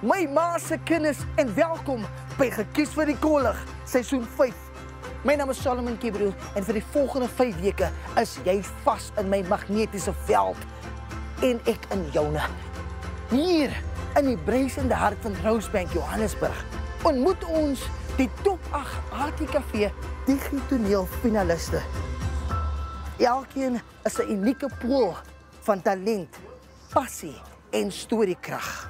my ma se kinders en welkom by Gekies vir die Kollig, seisoen 5. My naam is Solomon Kibril en vir die volgende 5 weke is jy vas in my magnetiese veld en ek in joune. Hier in die bruisende hart van Rosebank, Johannesburg, ontmoet ons die top 8 ATKV Digitoneel finaliste. Elkeen is 'n unieke pool van talent, passie en storiekrag.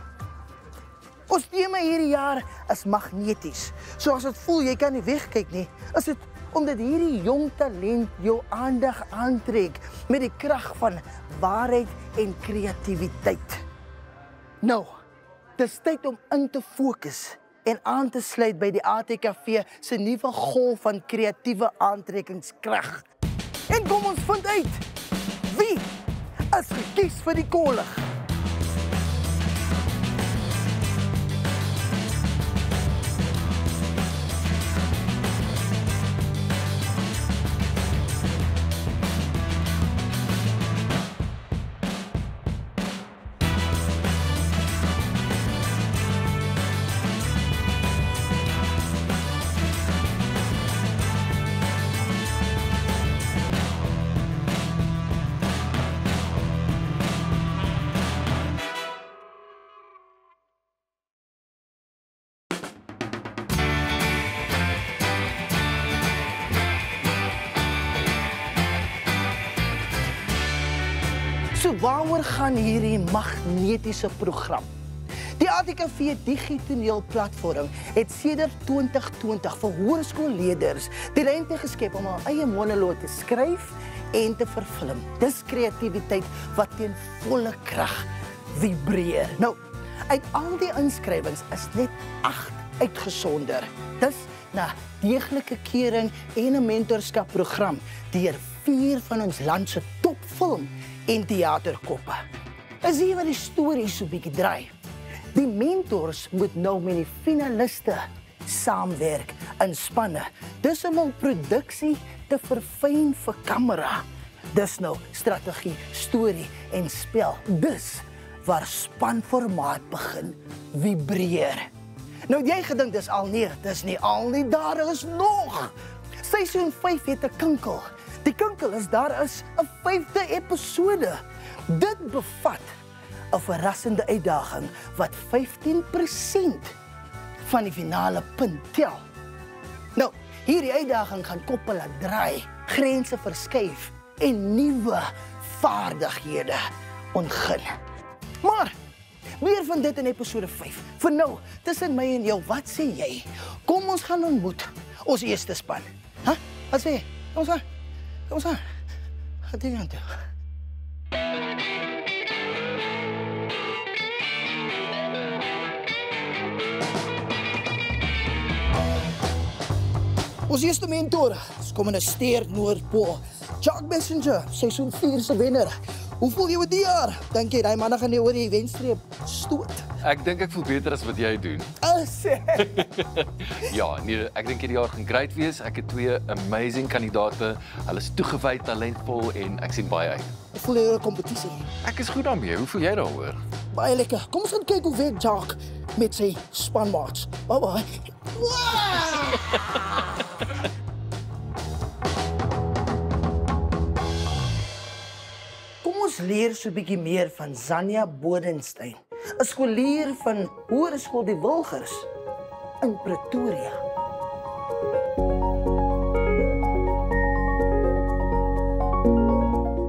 Ons tema hierdie jaar is magneties. So as dit voel jy kan nie wegkyk nie, is dit omdat hierdie jong talent jou aandag aantrek met die krag van waarheid en kreatiwiteit. Nou, dis tyd om in te fokus en aan te sluit by die ATKV se nuwe golf van kreatiewe aantrekkingskrag. En kom ons vind uit, wie is gekies vir die kollig? So waaroor gaan hierdie magnetiese program? Die ATKV Digitoneel platform het sedert 2020 vir hoërskoolleerders die ruimte geskep om hul eie monoloog te skryf en te verfilm. Dis kreatiwiteit wat teen volle krag vibreer. Nou, uit al die inskrywings is net 8 uitgesonder. Dis na deeglike keuring en 'n mentorskapprogram deur 4 van ons land se topfilm en theaterkoppe. Is hier waar die storie so bietjie draai. Die mentors moet nou met die finaliste saamwerk in spanne. Dis om hul produksie te verfyn vir kamera. Dis nou strategie, storie en spel. Dis waar spanformaat begin vibreer. Nou jy gedink dis al nie, dis nie al nie, daar is nog. Seisoen 5 het 'n kinkel. Die kinkel is daar is 'n 5de episode. Dit bevat 'n verrassende uitdaging wat 15% van die finale punt tel. Nou, hierdie uitdaging gaan koppe laat draai, grense verskuif en nuwe vaardighede ontgin. Maar meer van dit in episode 5. Vir nou, tussen my en jou, wat sê jy? Kom ons gaan ontmoet ons eerste span. Hæ? Wat sê jy? Kom ons aan. Kom ons aan. Gaat die kant toe. Ons eerste mentor is Communisteer Noordpool. Chuck Messenger, seisoen 4 se wenner. Hoe voel jy met die jaar? Dink jy, die manne gaan nie oor die wenstreep stoot? Ek dink ek voel beter as wat jy doen. Sê. Ja, nee, ek dink hierdie jaar gaan great wees. Ek het 2 amazing kandidate. Hulle is toegewy, talentvol en ek sien baie uit. Hoe voel jy oor die kompetisie? Ek is goed daarmee. Hoe voel jy daaroor? Baie lekker. Kom ons gaan kyk hoe werk Chuck met sy spanmaats. Bye bye. Ons leer so 'n bietjie meer van Zania Bodenstein, 'n skoolier van Hoërskool Die Wilgers in Pretoria.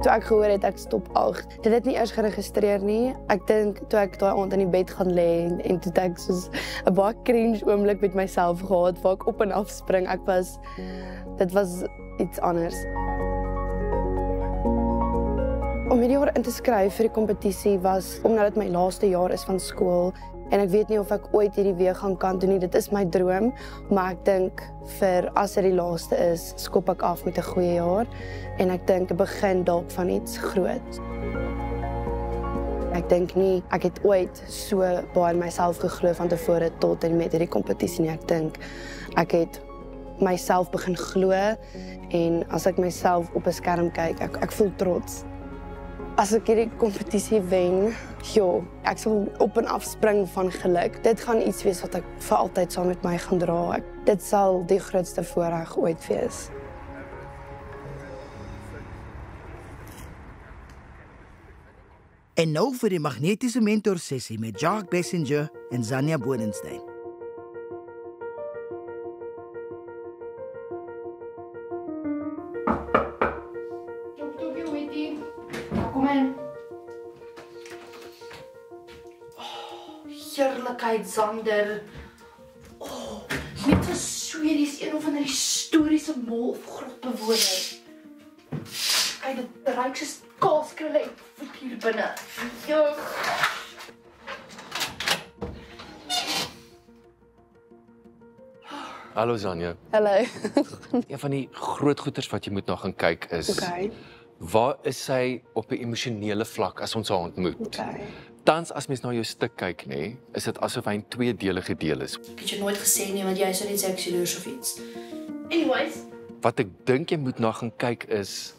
Toe ek gehoor het ek stop 8, dit het nie eers geregistreer nie. Ek dink toe ek daai aand in die bed gaan lê en toe ek soos 'n baie cringe oomblik met myself gehad waar ek op en af spring. Dit was iets anders. Om hierdie jaar in te skryf vir die kompetisie was omdat dit my laaste jaar is van skool en ek weet nie of ek ooit hierdie weer gaan kan doen nie. Dit is my droom, maar ek dink vir as dit die laaste is, skop ek af met 'n goeie jaar en ek dink 'n begin dalk van iets groot. Ek dink nie ek het ooit so baie in myself geglo van tevore tot en met hierdie kompetisie nie. Ek dink ek het myself begin glo en as ek myself op 'n skerm kyk, ek voel trots. As ek hierdie kompetisie wen, ek sal op en af spring van geluk. Dit gaan iets wees wat ek vir altyd saam met my gaan dra. Dit sal die grootste voorreg ooit wees. En nou vir die magnetiese mentor sessie met Jacques Bessinger en Zania Bodenstein. Kom in. Heerlikheid, Zander. Net versweer, die is een of ander historiese mol of grotbewoner. Kyk, dit ruik soos kaaskrulle en voet hier binne. Hallo Zania. Hallo. Een van die groot goeters wat jy moet na gaan kyk is, Okay. waar is sy op 'n emosionele vlak as ons haar ontmoet? Okay. Tans as mens na jou stuk kyk, nê, is dit asof hy in 2 dele gedeel is. Ek het jou nooit gesê nie, want jy is net seksieloos of iets. Anyways, Wat ek dink jy moet na gaan kyk is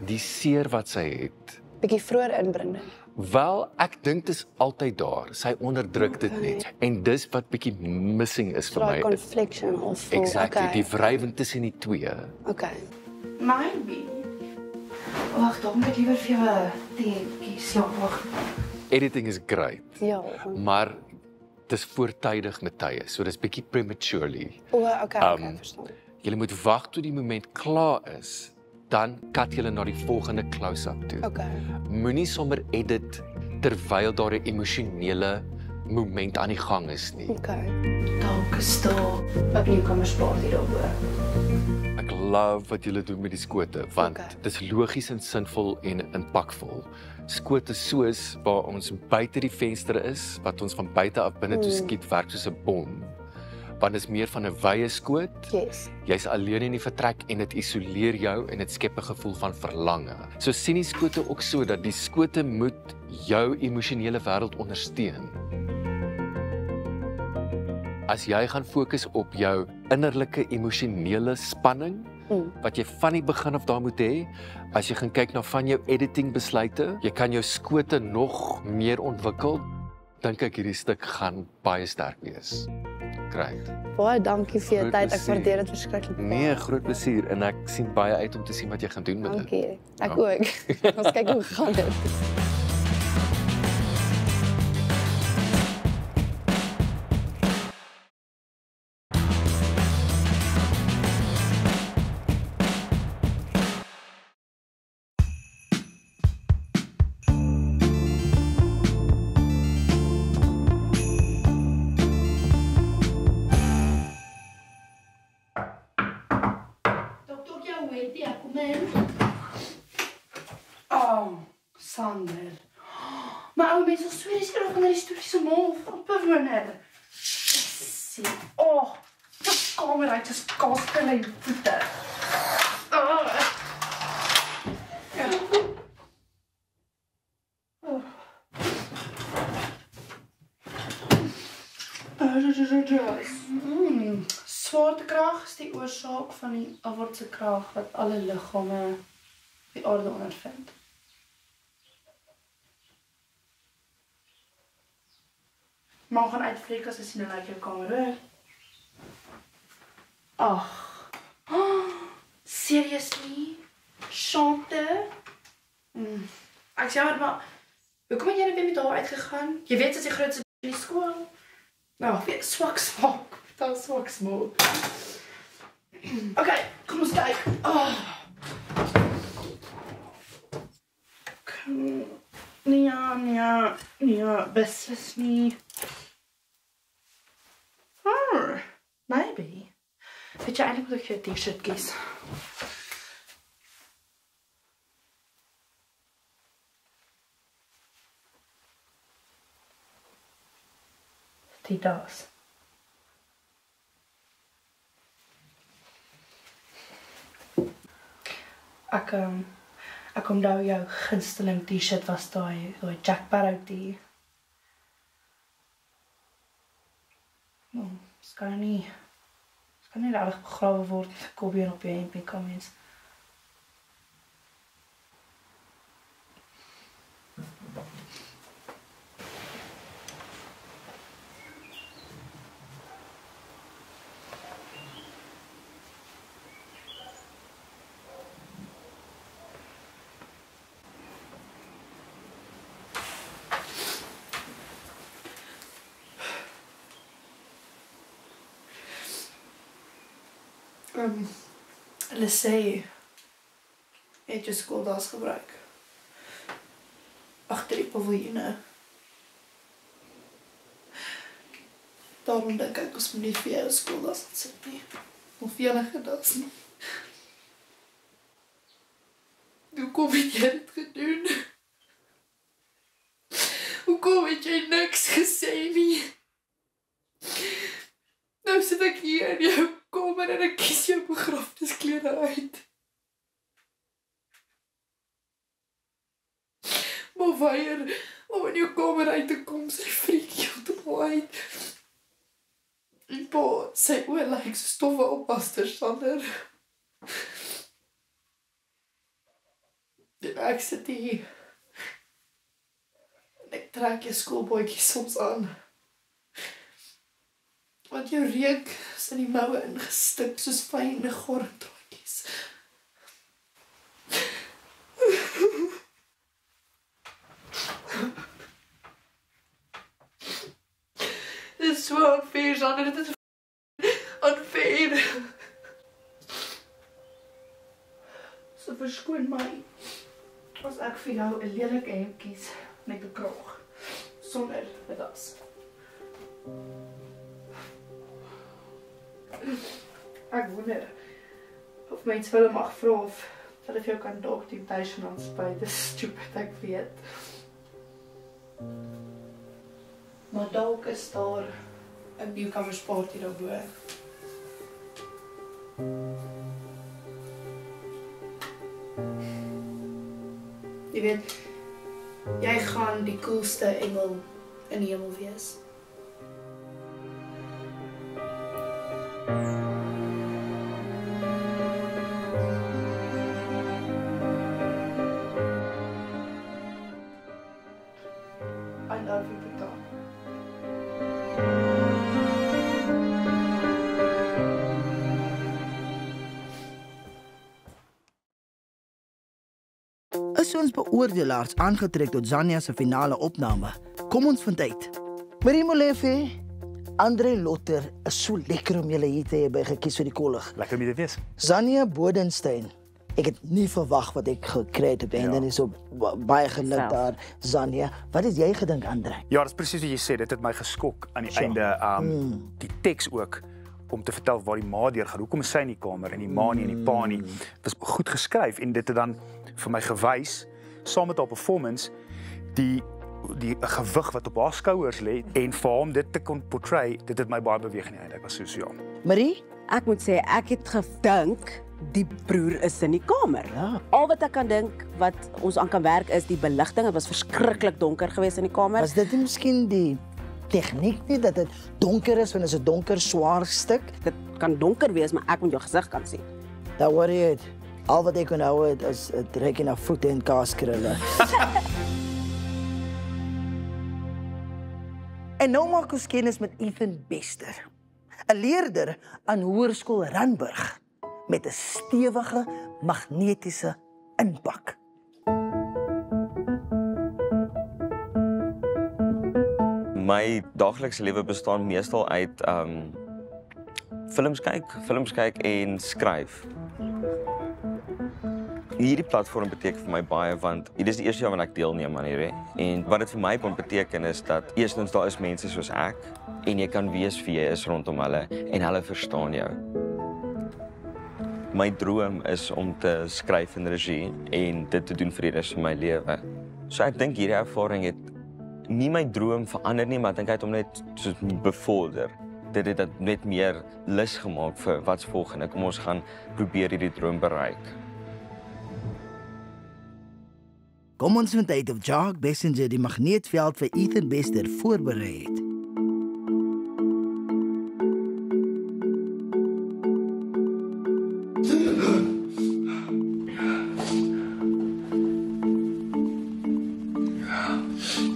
die seer wat sy het. Bietjie vroeër inbring. Wel, ek dink dit is altyd daar. Sy onderdruk dit net. En dis wat bietjie missing is vir Daai my. confliction of voel. Exactly, die wrywen tussen die twee. Okay. maybe. Wag, dan moet ek liewer vir jou 'n dingetjie ja, wag. Editing is great, Ja. maar dis voortydig met tye. So dis bietjie prematurely. O, okay, verstaan. Jy moet wag tot die moment klaar is, dan kat jy na die volgende close-up toe. Okay. Moenie sommer edit terwyl daar 'n emosionele moment aan die gang is nie. Okay. Dalk is daar 'n nieuwkomersparty daaroor. Ek love wat julle doen met die skote, want Okay. dis logies en sinvol en impakvol. Skote soos waar ons buite die venster is, wat ons van buite af binne toe skiet, werk soos 'n bom. Want dit is meer van 'n wye skoot. Yes. Jy's alleen in die vertrek en dit isoleer jou en dit skep 'n gevoel van verlange. So sien die skote ook so dat die skote moet jou emosionele wêreld ondersteun. As jy gaan fokus op jou innerlike emosionele spanning, wat jy van die begin af daar moet hê, as jy gaan kyk na van jou editing besluite, jy kan jou skote nog meer ontwikkel, dink ek hierdie stuk gaan baie sterk wees. Great. Baie dankie vir jou Groot tyd. Ek plesier. waardeer dit verskriklik. Nee, groot plesier en ek sien baie uit om te sien wat jy gaan doen met dit. Dankie. Ek ook. Ons kyk hoe gaan dit. Dokter, jou weet jy, kom in. Sander. Maar ou mense, so is hier nog 'n historiese mol of bewoner. Sien. Die kamer uit is kaaskrulle en voete. Swaartekrag is die oorsaak van die afwaartse krag wat alle liggame op die aarde ondervind. Maar gaan uitvreek as jy sien hoe lyk jou kamer hoor. Seriously? Chante? Ek sê maar, hoekom het jy net weer met haar uitgegaan? Jy weet sy is die grootste in die skool. Weer swak smaak. Daar swak smaak. Okay, kom ons kyk. Nee, beslis nie. Maybe. Weet jy, eintlik moet ek jou 'n t-shirt kies. Die das. Ek onthou jou gunsteling t-shirt was daai Jack Sparrow tee. Kan nie regtig begrawe word met 'n kopbeen op jou hempie, kom eens. Hulle sê, het jou skooldas gebruik. Agter die paviljoene. Daarom dink ek, ons moet nie vir jou skooldas sit nie. Of enige das nie. Hoekom het jy dit gedoen? Hoekom het jy niks gesê nie? Nou sit ek hier in jou kamer en ek kies jou begrafnisklere uit. Maar weier om in jou kamer uit te kom, sy freak heeltemal uit. En pa, sy oor lyk so stoffe oppaster Sander. En ek sit hier. En ek trek jou skoolbootjies soms aan. Want jou reuk is in die moue ingestik soos fynne gormdraadjies. Dit is so unfair, Sander, dit is unfair. So verskoon my, as ek vir jou 'n lelike hemp kies met 'n kraag, sonder 'n das. Ek wonder of mens hulle mag vra of hulle vir jou kan dog temptation aanspuit. Dis stupid, ek weet. Maar dalk is daar 'n newcomers party daarbo. Jy weet, jy gaan die coolste engel in die hemel wees. I love you, Pita. Is ons beoordelaars aangetrek tot Zania se finale opname? Kom ons vind uit. Marie Molefe, André Lotter, is so lekker om julle hier te hê by Gekies vir die Kollig. Lekker om hier te wees. Zania Bodenstein. Ek het nie verwag wat ek gekry het op die einde nie, so baie geluk daar, Zania. Wat het jy gedink, André? Ja, dit is presies wat jy sê, dit het my geskok aan die einde. Die teks ook, om te vertel waar die ma deur gaan. Hoekom is sy in die kamer en die ma nie en die pa nie? Was goed geskryf en dit het dan vir my gewys, saam met haar performance, die gewig wat op haar skouers lê en vir hom dit te kon portray, dit het my baie beweeg in die einde. Ek was so ja. Marie? Ek moet sê, ek het gedink die broer is in die kamer. Ja. Al wat ek kan dink wat ons aan kan werk is die beligting. Dit was verskriklik donker geweest in die kamer. Was dit nie miskien die tegniek nie, dat dit donker is, want dit is 'n donker, swaar stuk? Dit kan donker wees, maar ek moet jou gesig kan sien. Daar worry het. Al wat ek kon hou het is het reik na voete en kaaskrulle. En nou maak ons kennis met Ethan Bester, 'n leerder aan Hoërskool Randburg met 'n stewige magnetiese inpak. My daaglikse lewe bestaan meestal uit films kyk en skryf. Hierdie platform beteken vir my baie want dit is die eerste jaar wanneer ek deelneem aan hierdie en wat dit vir my kon beteken is dat eerstens daar is mense soos ek en jy kan wees wie jy is rondom hulle en hulle verstaan jou. My droom is om te skryf en regie en dit te doen vir die res van my lewe. So ek dink hierdie ervaring het nie my droom verander nie, maar ek dink hy het hom net soos bevorder. Dit het net meer lus gemaak vir wat's volgende. Kom ons gaan probeer hierdie droom bereik. Kom ons vind uit of Jacques Bessinger die magneetveld vir Ethan Bester voorberei het.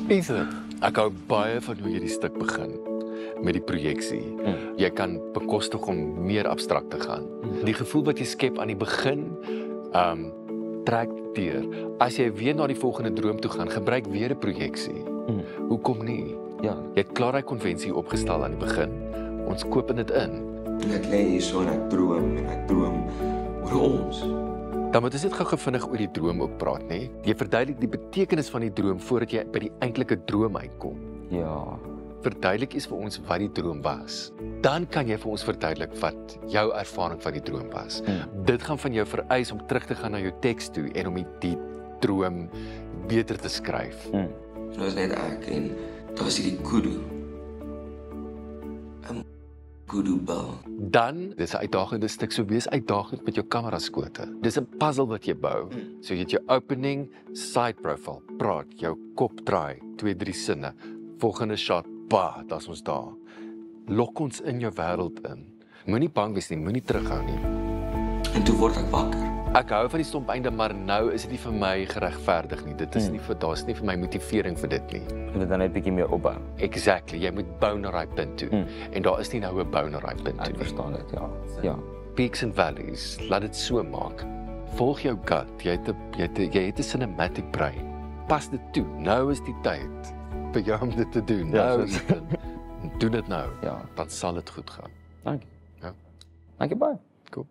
Ethan, ek hou baie van hoe jy die stuk begin met die projeksie. Jy kan bekostig om meer abstrakt te gaan. Die gevoel wat jy skep aan die begin, trek deur. As jy weer na die volgende droom toe gaan, gebruik weer 'n projeksie. Hoekom nie? Ja. Jy het klaar daai konvensie opgestel aan die begin. Ons koop dit in. En ek lê hier so en ek droom oor ons. Dan moet ons net gou vinnig oor die droom ook praat, né? Jy verduidelik die betekenis van die droom voordat jy by die eintlike droom uitkom. Ja. Verduidelik eens vir ons wat die droom was. Dan kan jy vir ons verduidelik wat jou ervaring van die droom was. Dit gaan van jou vereis om terug te gaan na jou teks toe en om die droom beter te skryf. Dit was net ek en daar was hierdie kudu. 'n Kudu-bel. Dan, dis 'n uitdagende stuk, so wees uitdagend met jou kameraskote. Dis 'n puzzle wat jy bou. So jy het jou opening, side profile, praat, jou kop draai, 2-3 sinne. Volgende shot, daar's ons daar. Lok ons in jou wêreld in. Moenie bang wees nie, moenie terughou nie. En toe word ek wakker. Ek hou van die stomp einde, maar nou is dit nie vir my geregverdig nie. Dit is nie vir daar's nie vir my motivering vir dit nie. Jy moet dan net 'n bietjie meer opbou. Exactly, jy moet bou na daai punt toe. En daar is nie nou 'n bou na daai punt toe Ek verstaan dit, ja. Ja. Peaks and valleys, laat dit so maak. Volg jou gut. Jy het 'n cinematic brain. Pas dit toe. Nou is die tyd vir jou om dit te doen. Ja, Nou, so Ethan, doen dit nou. Ja. Dan sal dit goed gaan. Dankie. Ja. Dankie baie. Cool.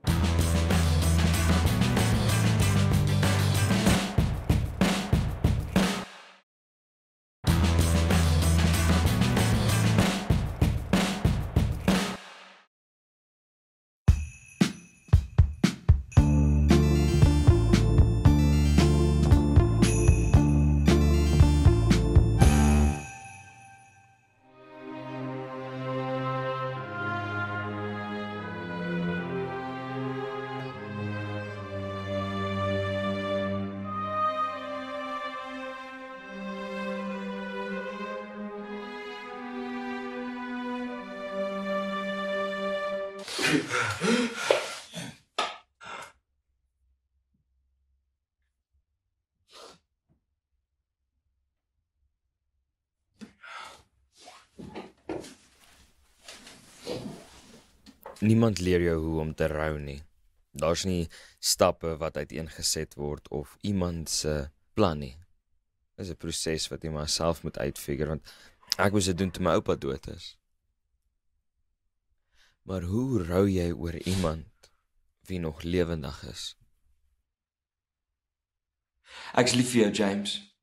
Niemand leer jou hoe om te rou nie. Daar's nie stappe wat uiteengeset word of iemand se plan nie. Dis 'n proses wat jy maar self moet uitfigure, want ek moes dit doen toe my oupa dood is. Maar hoe rou jy oor iemand wie nog lewendig is? Ek's lief vir jou, James.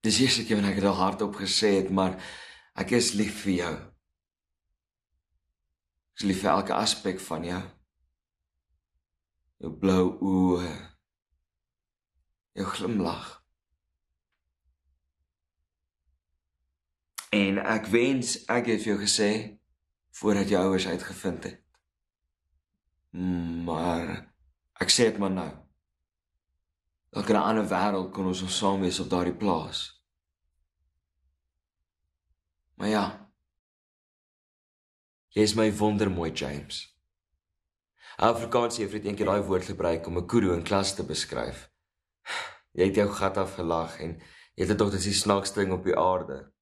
Dis die eerste keer wanneer ek dit al hardop gesê het, maar ek is lief vir jou. Ek is lief vir elke aspek van jou. Jou blou oë, jou glimlag. En ek wens ek het vir jou gesê voordat jou ouers uitgevind het. Maar ek sê dit maar nou. Dalk in 'n ander wêreld kon ons nog saam wees op daardie plaas. Maar ja, jy is my wondermooi, James. Afrikaans juffrou het eendag daai woord gebruik om 'n kudu in klas te beskryf. Jy het jou gat afgelag en jy het dit tog die snaakste ding op die aarde.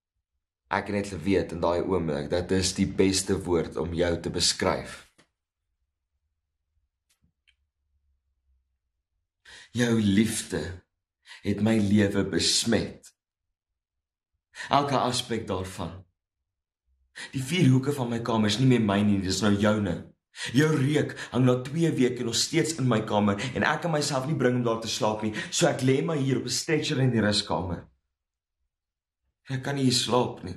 Ek het net geweet in daai oomblik dat dis die beste woord om jou te beskryf. Jou liefde het my lewe besmet. Elke aspek daarvan. Die 4 hoeke van my kamer is nie meer myne nie, dis nou joune. Jou reuk hang na 2 weke nog steeds in my kamer en ek kan myself nie bring om daar te slaap nie, so ek lê maar hier op 'n stretcher in die ruskamer. Ek kan nie hier slaap nie.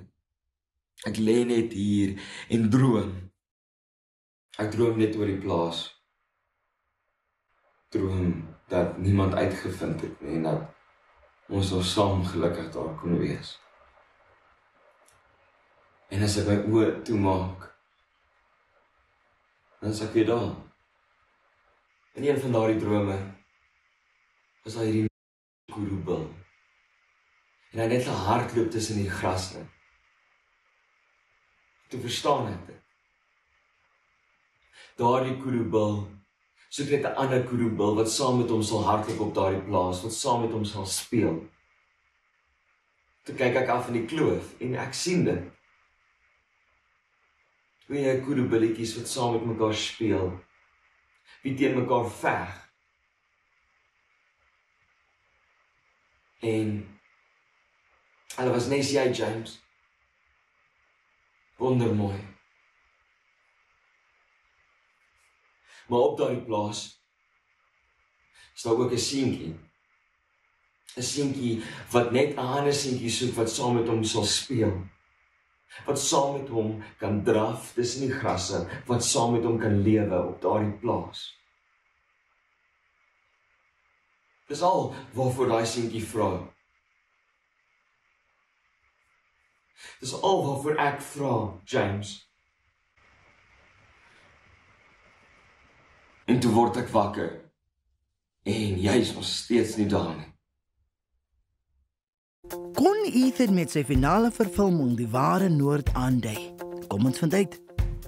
Ek lê net hier en droom. Ek droom net oor die plaas. Droom dat niemand uitgevind het nie en dat ons nog saam gelukkig daar kon wees. En as ek my oë toemaak, dan is ek weer daar. In een van daardie drome was daar hierdie kudu-bul. En hy net gehardloop tussen die grasne. Toe verstaan ek dit. Daardie kudu-bul soek net 'n ander kudu-bul wat saam met hom sal hardloop op daardie plaas, wat saam met hom sal speel. Toe kyk ek af in die kloof en ek sien dit. 2 kudu-bulletjies wat saam met mekaar speel, wie teen mekaar veg. En hulle was net jy, James. Wondermooi. Maar op daardie plaas is daar ook 'n seentjie. 'n Seentjie wat net 'n ander seentjie soek wat saam met hom sal speel. Wat saam met hom kan draf tussen die grasse, wat saam met hom kan lewe op daardie plaas. Dis al waarvoor daai seentjie vra. Dis al waarvoor ek vra, James. En toe word ek wakker. En jy is nog steeds nie daar nie. Kon Ethan met sy finale vervulling die ware Noord aandui? Kom ons vind uit.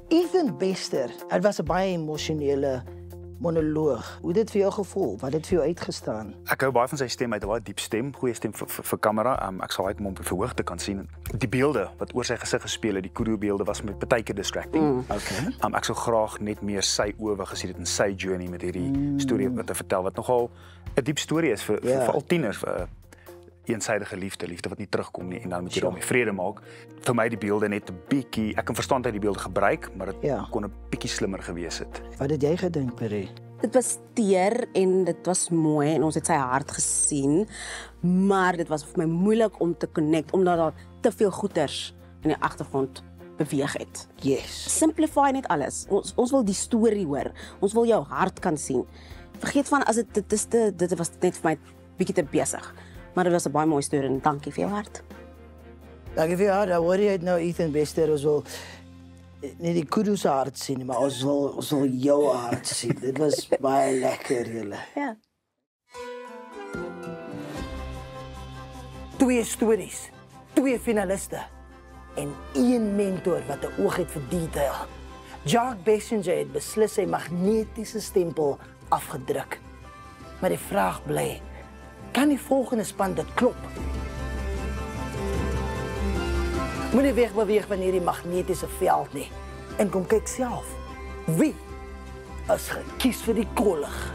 Ethan Bester, dit was 'n baie emosionele monoloog. Hoe het dit vir jou gevoel? Wat het vir jou uitgestaan? Ek hou baie van sy stem, hy het 'n baie diep stem, goeie stem vir kamera. Ek sal uit hom op die verhoog te kan sien. Die beelde wat oor sy gesig gespeel het, die Kudu beelde was met baie keer distracting. Okay. Ek sou graag net meer sy oë gesien het in sy journey met hierdie storie wat hy vertel, wat nogal 'n diep storie is vir al tieners, vir eensydige liefde wat nie terugkom nie en dan moet jy daarmee vrede maak. Vir my die beelde net 'n bietjie, ek kan verstaan dat hy die beelde gebruik, maar dit kon 'n bietjie slimmer gewees het. Wat het jy gedink, Perry? Dit was teer en dit was mooi en ons het sy hart gesien, maar dit was vir my moeilik om te connect omdat daar te veel goeters in die agtergrond beweeg het. Yes. Simplify net alles. Ons wil die storie hoor. Ons wil jou hart kan sien. Vergeet van as dit was net vir my bietjie te besig. Maar dit was 'n baie mooi storie en dankie vir jou hart. Dankie vir jou hart. Nou hoor jy het nou Ethan Bester, ons wil nie die Kudu se hart sien, maar ons wil jou hart sien. Dit was baie lekker, julle. Ja. 2 stories, 2 finaliste en 1 mentor wat 'n oog het vir detail. Jacques Bessinger het beslis sy magnetiese stempel afgedruk. Maar die vraag bly, kan die volgende span dit klop? Moenie wegbeweeg van hierdie magnetiese veld nie. En kom kyk self. Wie is gekies vir die kollig?